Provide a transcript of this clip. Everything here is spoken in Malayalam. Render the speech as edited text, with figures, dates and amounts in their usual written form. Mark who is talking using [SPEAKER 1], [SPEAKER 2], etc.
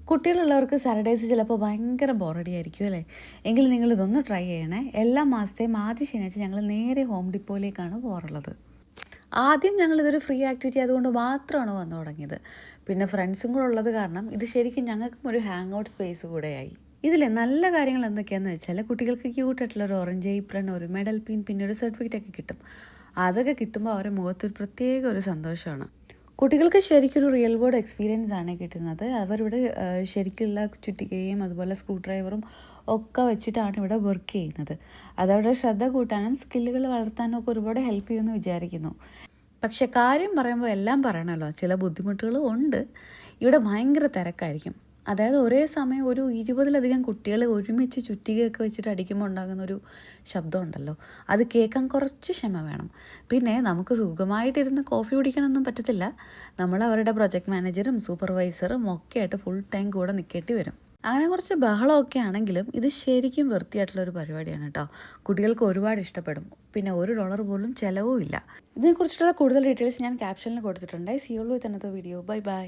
[SPEAKER 1] കുട്ടികളുള്ളവർക്ക് സാറ്റർഡേയ്സ് ചിലപ്പോൾ ഭയങ്കര ബോറടിയായിരിക്കും അല്ലേ? എങ്കിൽ നിങ്ങളിതൊന്ന് ട്രൈ ചെയ്യണേ. എല്ലാ മാസത്തെയും ആദ്യ ശനിയാഴ്ച ഞങ്ങൾ നേരെ ഹോം ഡിപ്പോയിലേക്കാണ് പോകാറുള്ളത്. ആദ്യം ഞങ്ങളിതൊരു ഫ്രീ ആക്ടിവിറ്റി ആയതുകൊണ്ട് മാത്രമാണ് വന്നു തുടങ്ങിയത്. പിന്നെ ഫ്രണ്ട്സും കൂടെ ഉള്ളത് കാരണം ഇത് ശരിക്കും ഞങ്ങൾക്കും ഒരു ഹാങ് ഔട്ട് സ്പേസ് കൂടെയായി. ഇതിലെ നല്ല കാര്യങ്ങൾ എന്തൊക്കെയാണെന്ന് വെച്ചാൽ കുട്ടികൾക്ക് ക്യൂട്ടായിട്ടുള്ള ഒരു ഓറഞ്ച് ഏപ്രൺ, ഒരു മെഡൽ പിൻ, പിന്നെ ഒരു സർട്ടിഫിക്കറ്റ് ഒക്കെ കിട്ടും. അതൊക്കെ കിട്ടുമ്പോൾ അവരുടെ മുഖത്തൊരു പ്രത്യേക ഒരു സന്തോഷമാണ്. കുട്ടികൾക്ക് ശരിക്കൊരു റിയൽ വേൾഡ് എക്സ്പീരിയൻസ് ആണ് കിട്ടുന്നത്. അവരിവിടെ ശരിക്കുള്ള ചുറ്റികയും അതുപോലെ സ്ക്രൂ ഡ്രൈവറും ഒക്കെ വെച്ചിട്ടാണ് ഇവിടെ വർക്ക് ചെയ്യുന്നത്. അതവരുടെ ശ്രദ്ധ കൂട്ടാനും സ്കില്ലുകൾ വളർത്താനും ഒക്കെ ഒരുപാട് ഹെൽപ്പ് ചെയ്യുമെന്ന് വിചാരിക്കുന്നു. പക്ഷെ കാര്യം പറയുമ്പോൾ എല്ലാം പറയണമല്ലോ, ചില ബുദ്ധിമുട്ടുകളും ഉണ്ട്. ഇവിടെ ഭയങ്കര തിരക്കായിരിക്കും. അതായത് ഒരേ സമയം ഒരു 20-ലധികം കുട്ടികൾ ഒരുമിച്ച് ചുറ്റികയൊക്കെ വെച്ചിട്ട് അടിക്കുമ്പോൾ ഉണ്ടാകുന്ന ഒരു ശബ്ദം ഉണ്ടല്ലോ, അത് കേൾക്കാൻ കുറച്ച് ക്ഷമ വേണം. പിന്നെ നമുക്ക് സുഖമായിട്ടിരുന്ന് കോഫി കുടിക്കണമെന്നും പറ്റത്തില്ല. നമ്മൾ അവരുടെ പ്രൊജക്ട് മാനേജറും സൂപ്പർവൈസറും ഒക്കെ ആയിട്ട് ഫുൾ ടൈം കൂടെ നിൽക്കേണ്ടി വരും. അങ്ങനെ കുറച്ച് ബഹളമൊക്കെ ആണെങ്കിലും ഇത് ശരിക്കും വൃത്തിയായിട്ടുള്ളൊരു പരിപാടിയാണ് കേട്ടോ. കുട്ടികൾക്ക് ഒരുപാട് ഇഷ്ടപ്പെടും. പിന്നെ $1 പോലും ചിലവും ഇല്ല. ഇതിനെക്കുറിച്ചുള്ള കൂടുതൽ ഡീറ്റെയിൽസ് ഞാൻ ക്യാപ്ഷനിൽ കൊടുത്തിട്ടുണ്ട്. See you with another video. Bye by.